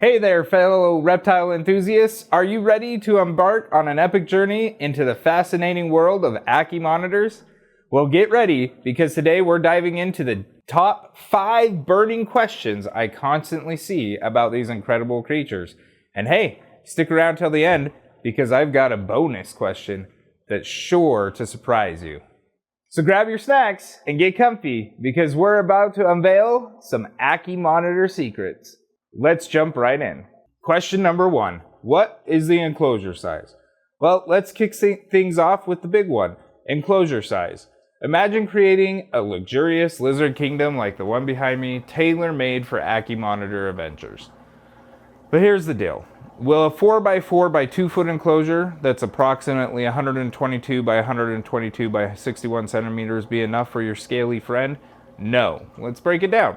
Hey there, fellow reptile enthusiasts. Are you ready to embark on an epic journey into the fascinating world of Ackie monitors? Well, get ready, because today we're diving into the top 5 burning questions I constantly see about these incredible creatures. And hey, stick around till the end, because I've got a bonus question that's sure to surprise you. So grab your snacks and get comfy, because we're about to unveil some Ackie monitor secrets. Let's jump right in. Question number 1. What is the enclosure size? Well, let's kick things off with the big one. Enclosure size. Imagine creating a luxurious lizard kingdom like the one behind me, tailor-made for Ackie monitor adventures. But here's the deal. Will a 4x4 by 2 foot enclosure that's approximately 122 by 122 by 61 centimeters be enough for your scaly friend? No. Let's break it down.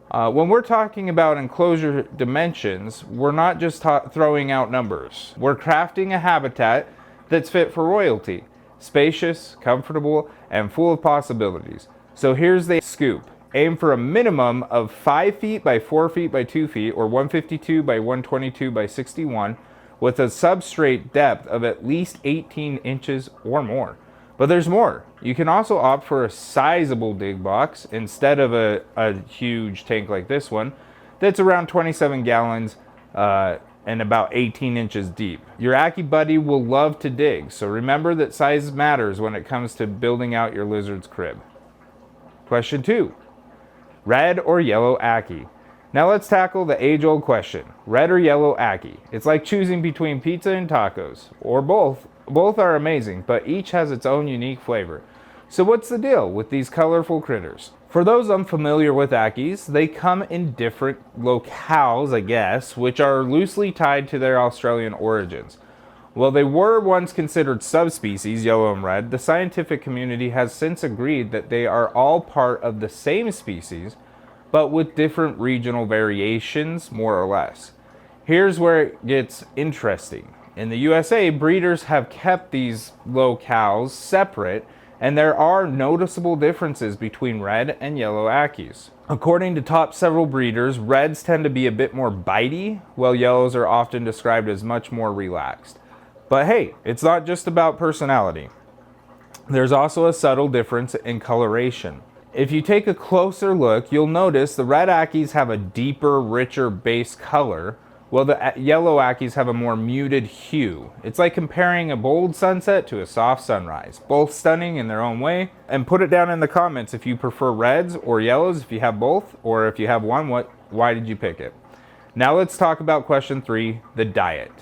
When we're talking about enclosure dimensions, we're not just throwing out numbers. We're crafting a habitat that's fit for royalty, spacious, comfortable, and full of possibilities. So here's the scoop. Aim for a minimum of 5 feet by 4 feet by 2 feet, or 152 by 122 by 61, with a substrate depth of at least 18 inches or more. But there's more. You can also opt for a sizable dig box instead of a huge tank like this one that's around 27 gallons and about 18 inches deep. Your Ackie buddy will love to dig, so remember that size matters when it comes to building out your lizard's crib. Question 2. Red or yellow Ackie? Now let's tackle the age-old question. Red or yellow Ackie? It's like choosing between pizza and tacos, or both. Both are amazing, but each has its own unique flavor. So what's the deal with these colorful critters? For those unfamiliar with Ackies, they come in different locales, I guess, which are loosely tied to their Australian origins. While they were once considered subspecies, yellow and red, the scientific community has since agreed that they are all part of the same species, but with different regional variations, more or less. Here's where it gets interesting. In the USA, breeders have kept these locales separate, and there are noticeable differences between red and yellow Ackies. According to several breeders, reds tend to be a bit more bitey, while yellows are often described as much more relaxed. But hey, it's not just about personality. There's also a subtle difference in coloration. If you take a closer look, you'll notice the red Ackies have a deeper, richer base color, while the yellow Ackies have a more muted hue. It's like comparing a bold sunset to a soft sunrise. Both stunning in their own way. And put it down in the comments if you prefer reds or yellows, if you have both, or if you have one, why did you pick it? Now let's talk about question 3, the diet.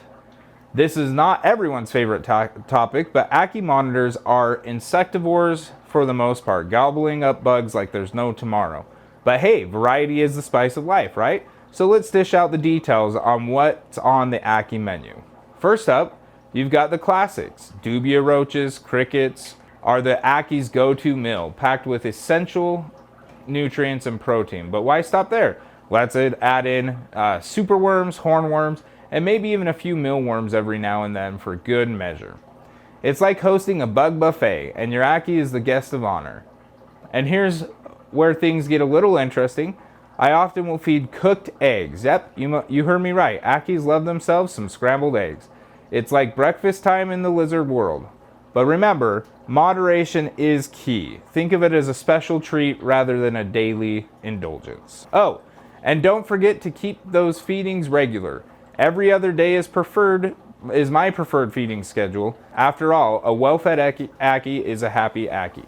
This is not everyone's favorite topic, but Ackie monitors are insectivores for the most part, gobbling up bugs like there's no tomorrow. But hey, variety is the spice of life, right? So let's dish out the details on what's on the Ackie menu. First up, you've got the classics. Dubia roaches, crickets are the Accie's go-to meal, packed with essential nutrients and protein. But why stop there? Let's add in superworms, hornworms, and maybe even a few mealworms every now and then for good measure. It's like hosting a bug buffet, and your Ackie is the guest of honor. And here's where things get a little interesting. I often will feed cooked eggs. Yep, you heard me right. Ackies love themselves some scrambled eggs. It's like breakfast time in the lizard world. But remember, moderation is key. Think of it as a special treat rather than a daily indulgence. Oh, and don't forget to keep those feedings regular. Every other day is my preferred feeding schedule. After all, a well-fed Ackie is a happy Ackie.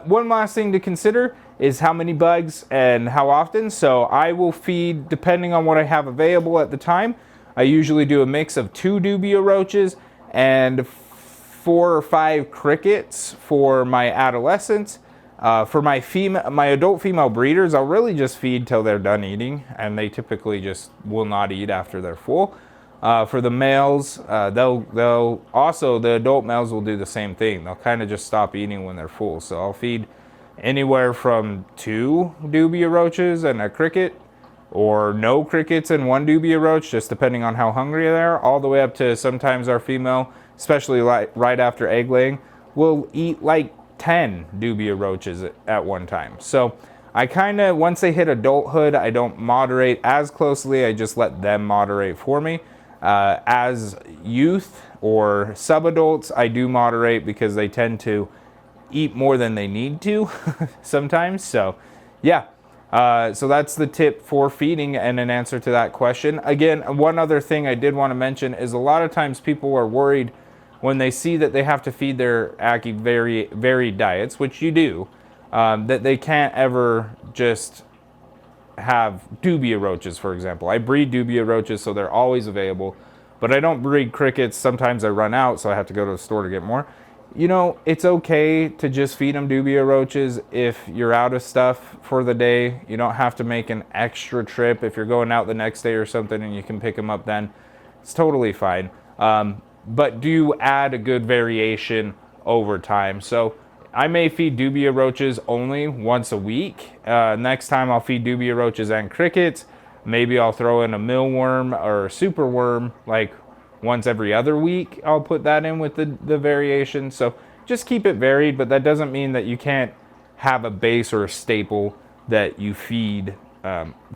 One last thing to consider is how many bugs and how often. So I will feed depending on what I have available at the time. I usually do a mix of 2 dubia roaches and 4 or 5 crickets for my adolescents. For my adult female breeders, I'll really just feed till they're done eating, and they typically just will not eat after they're full. For the males, they'll also, the adult males will do the same thing. They'll kind of just stop eating when they're full. So I'll feed anywhere from 2 dubia roaches and a cricket, or no crickets and 1 dubia roach, just depending on how hungry they are, all the way up to sometimes our female, especially right after egg laying, will eat like 10 dubia roaches at one time. So I kind of, once they hit adulthood, I don't moderate as closely. I just let them moderate for me. As youth or subadults, I do moderate because they tend to eat more than they need to sometimes. So yeah, so that's the tip for feeding and an answer to that question. Again, one other thing I did want to mention is a lot of times people are worried when they see that they have to feed their Ackie very varied diets, which you do, that they can't ever just have dubia roaches, for example. I breed dubia roaches, so they're always available, but I don't breed crickets. Sometimes I run out, so I have to go to the store to get more. You know, it's okay to just feed them dubia roaches if you're out of stuff for the day. You don't have to make an extra trip if you're going out the next day or something and you can pick them up then. It's totally fine. But do add a good variation over time. So I may feed dubia roaches only once a week. Next time I'll feed dubia roaches and crickets. Maybe I'll throw in a millworm or a superworm like once every other week. I'll put that in with the variation. So just keep it varied, but that doesn't mean that you can't have a base or a staple that you feed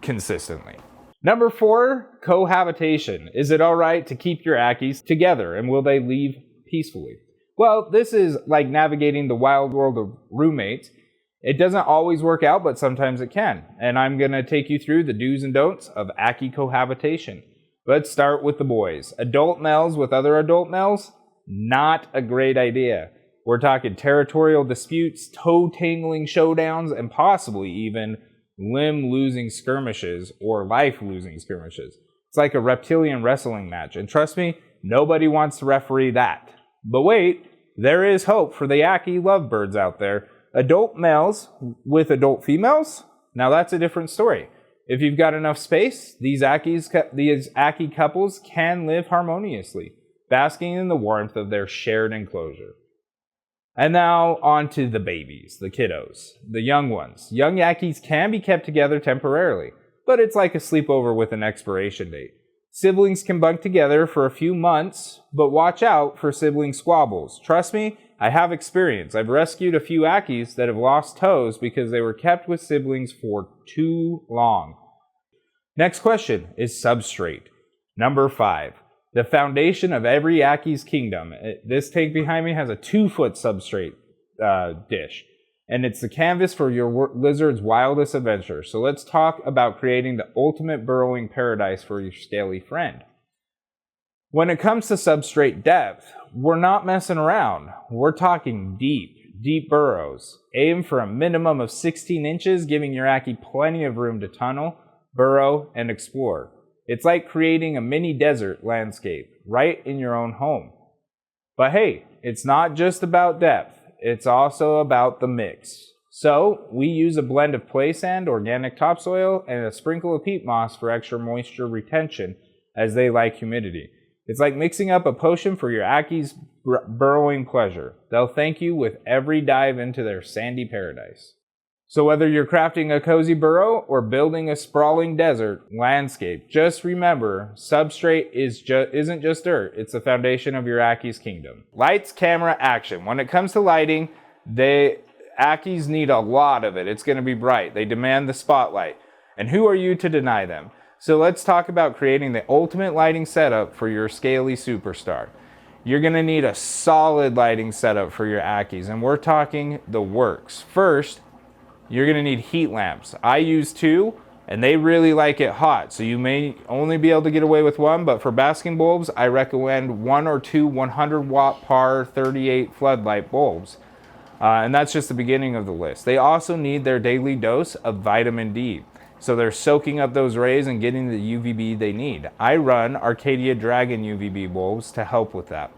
consistently. Number 4, cohabitation. Is it all right to keep your Ackies together, and will they leave peacefully? Well, this is like navigating the wild world of roommates. It doesn't always work out, but sometimes it can. And I'm going to take you through the do's and don'ts of Ackie cohabitation. Let's start with the boys. Adult males with other adult males? Not a great idea. We're talking territorial disputes, toe-tangling showdowns, and possibly even limb-losing skirmishes or life-losing skirmishes. It's like a reptilian wrestling match, and trust me, nobody wants to referee that. But wait, there is hope for the Ackie lovebirds out there. Adult males with adult females? Now that's a different story. If you've got enough space, these Ackie couples can live harmoniously, basking in the warmth of their shared enclosure. And now on to the babies, the kiddos, the young ones. Young Ackies can be kept together temporarily, but it's like a sleepover with an expiration date. Siblings can bunk together for a few months, but watch out for sibling squabbles. Trust me, I have experience. I've rescued a few Ackies that have lost toes because they were kept with siblings for too long. Next question is substrate. Number 5. The foundation of every Akkie's kingdom. This tank behind me has a 2-foot substrate dish. And it's the canvas for your lizard's wildest adventure. So let's talk about creating the ultimate burrowing paradise for your scaly friend. When it comes to substrate depth, we're not messing around. We're talking deep burrows. Aim for a minimum of 16 inches, giving your Ackie plenty of room to tunnel, burrow, and explore. It's like creating a mini desert landscape right in your own home. But hey, it's not just about depth. It's also about the mix. So we use a blend of play sand, organic topsoil, and a sprinkle of peat moss for extra moisture retention, as they like humidity. It's like mixing up a potion for your Akkie's burrowing pleasure. They'll thank you with every dive into their sandy paradise. So whether you're crafting a cozy burrow or building a sprawling desert landscape, just remember, substrate isn't just dirt, it's the foundation of your Akkie's kingdom. Lights, camera, action. When it comes to lighting, Ackies need a lot of it. It's going to be bright. They demand the spotlight. And who are you to deny them? So let's talk about creating the ultimate lighting setup for your scaly superstar. You're going to need a solid lighting setup for your Ackies, and we're talking the works. First, you're going to need heat lamps. I use 2, and they really like it hot, so you may only be able to get away with 1, but for basking bulbs, I recommend 1 or 2 100-watt par 38 floodlight bulbs. And that's just the beginning of the list. They also need their daily dose of vitamin D, so they're soaking up those rays and getting the UVB they need. I run Arcadia Dragon UVB bulbs to help with that.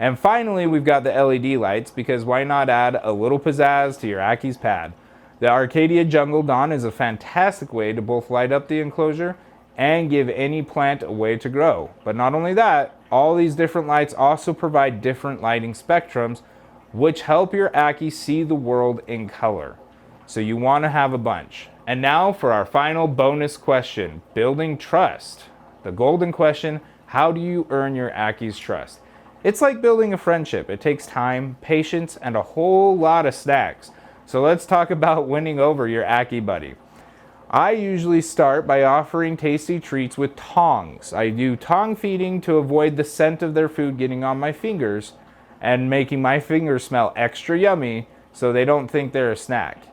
And finally, we've got the LED lights, because why not add a little pizzazz to your Akkie's pad? The Arcadia Jungle Dawn is a fantastic way to both light up the enclosure and give any plant a way to grow. But not only that, all these different lights also provide different lighting spectrums, which help your Ackie see the world in color. So you want to have a bunch. And now for our final bonus question, building trust. The golden question, how do you earn your Akkie's trust? It's like building a friendship. It takes time, patience, and a whole lot of snacks. So let's talk about winning over your Ackie buddy. I usually start by offering tasty treats with tongs. I do tong feeding to avoid the scent of their food getting on my fingers and making my fingers smell extra yummy so they don't think they're a snack.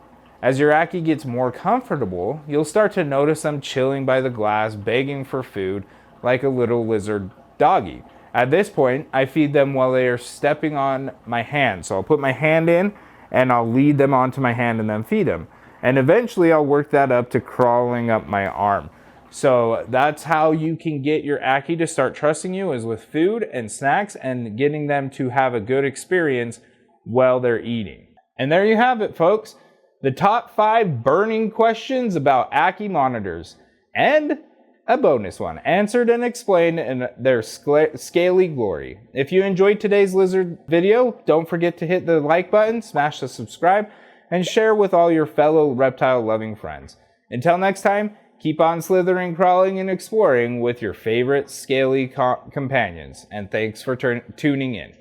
As your Ackie gets more comfortable, you'll start to notice them chilling by the glass, begging for food like a little lizard doggy. At this point, I feed them while they are stepping on my hand. So I'll put my hand in and I'll lead them onto my hand and then feed them. And eventually I'll work that up to crawling up my arm. So that's how you can get your Ackie to start trusting you, is with food and snacks and getting them to have a good experience while they're eating. And there you have it, folks. The top 5 burning questions about Ackie monitors. And a bonus one, answered and explained in their scaly glory. If you enjoyed today's lizard video, don't forget to hit the like button, smash the subscribe, and share with all your fellow reptile-loving friends. Until next time, keep on slithering, crawling, and exploring with your favorite scaly companions. And thanks for tuning in.